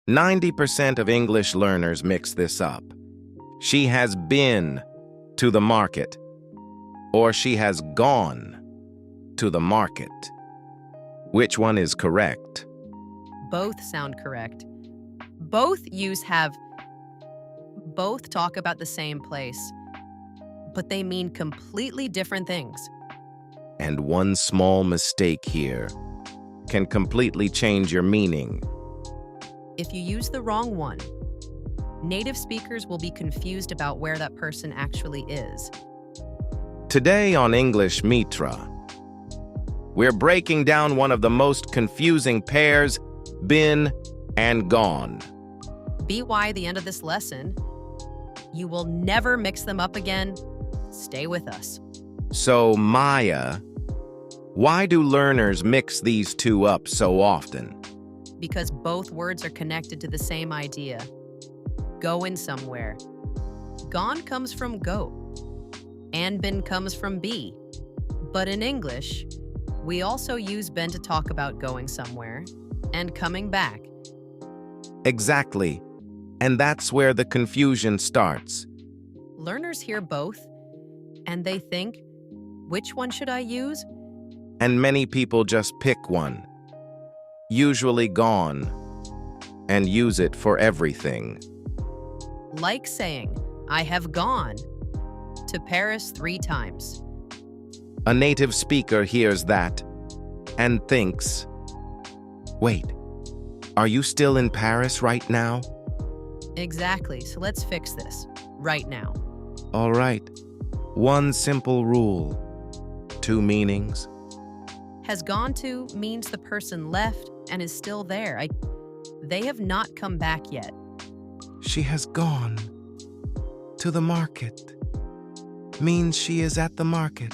90% of English learners mix this up. She has been to the market, or she has gone to the market. Which one is correct? Both sound correct. Both use have. Both talk about the same place, but they mean completely different things. And one small mistake here can completely change your meaning. If you use the wrong one, native speakers will be confused about where that person actually is. Today on English Mitra, we're breaking down one of the most confusing pairs, been and gone. By the end of this lesson, you will never mix them up again. Stay with us. So, Maya, why do learners mix these two up so often? Because both words are connected to the same idea. Going somewhere. Gone comes from go, and been comes from be. But in English, we also use been to talk about going somewhere and coming back. Exactly. And that's where the confusion starts. Learners hear both, and they think, which one should I use? And many people just pick one, usually gone, and use it for everything. Like saying, I have gone to Paris 3 times. A native speaker hears that and thinks, wait, are you still in Paris right now? Exactly, so let's fix this right now. All right, one simple rule, 2 meanings. Has gone to means the person left and is still there. They have not come back yet. She has gone to the market means she is at the market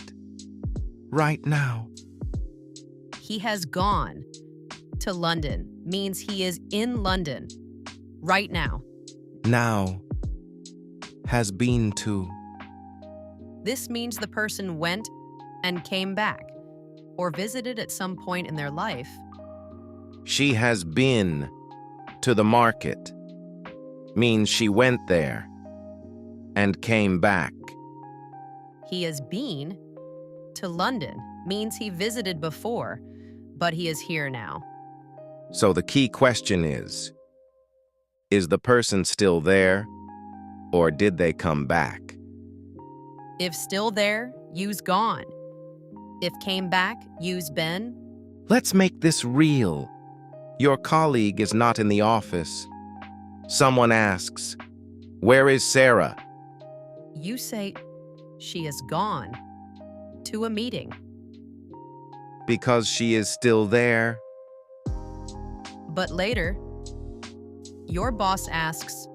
right now. He has gone to London means he is in London right now. Now has been to. This means the person went and came back or visited at some point in their life. She has been to the market means she went there and came back. He has been to London means he visited before, but he is here now. So the key question is the person still there, or did they come back? If still there, use gone. If came back, use been. Let's make this real. Your colleague is not in the office. Someone asks, where is Sarah? You say, she is gone to a meeting. Because she is still there. But later, your boss asks,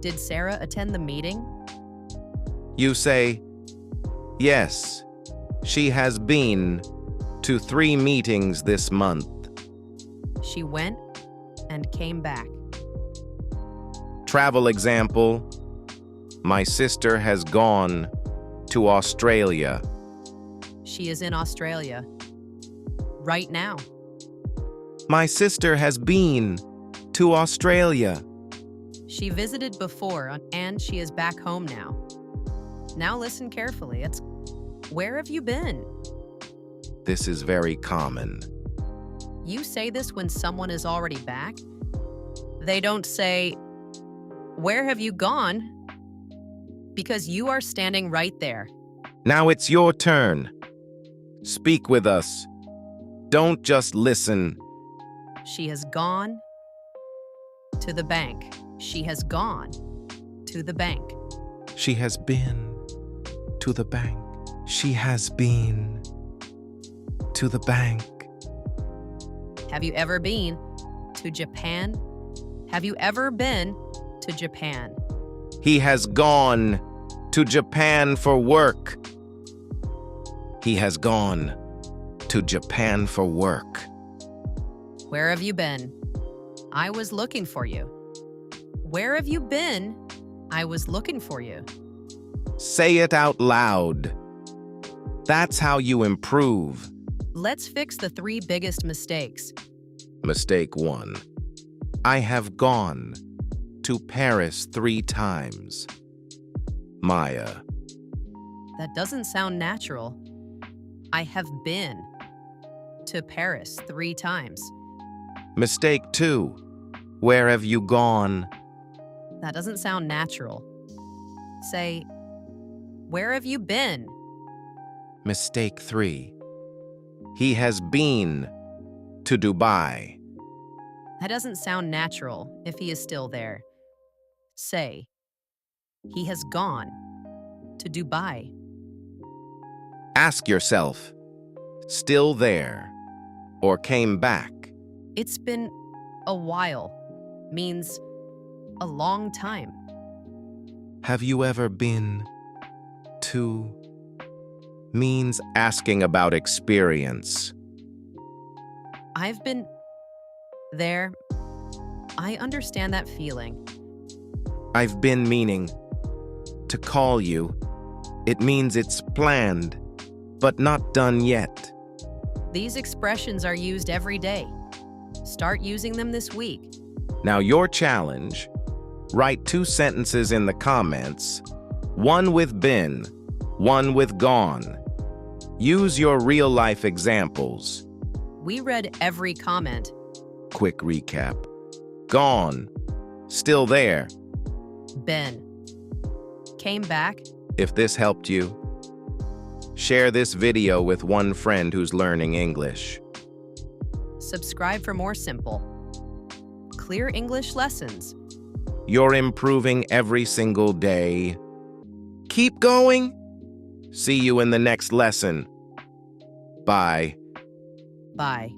did Sarah attend the meeting? You say, yes, she has been to 3 meetings this month. She went and came back. Travel example, my sister has gone to Australia. She is in Australia right now. My sister has been to Australia. She visited before and she is back home now. Now listen carefully. It's, where have you been? This is very common. You say this when someone is already back. They don't say, where have you gone? Because you are standing right there. Now it's your turn. Speak with us. Don't just listen. She has gone to the bank. She has gone to the bank. She has been to the bank. She has been to the bank. Have you ever been to Japan? Have you ever been to Japan? He has gone to Japan for work. He has gone to Japan for work. Where have you been? I was looking for you. Where have you been? I was looking for you. Say it out loud. That's how you improve. Let's fix the 3 biggest mistakes. Mistake 1. I have gone to Paris 3 times. Maya. That doesn't sound natural. I have been to Paris 3 times. Mistake 2. Where have you gone? That doesn't sound natural. Say, where have you been? Mistake 3. He has been to Dubai. That doesn't sound natural if he is still there. Say, he has gone to Dubai. Ask yourself, still there or came back? It's been a while means a long time. Have you ever been to means asking about experience. I've been there. I understand that feeling. I've been meaning to call you. It means it's planned, but not done yet. These expressions are used every day. Start using them this week. Now your challenge, write 2 sentences in the comments, one with been, one with gone. Use your real-life examples. We read every comment. Quick recap. Gone. Still there. Been. Came back. If this helped you, share this video with one friend who's learning English. Subscribe for more simple, clear English lessons. You're improving every single day. Keep going. See you in the next lesson. Bye. Bye.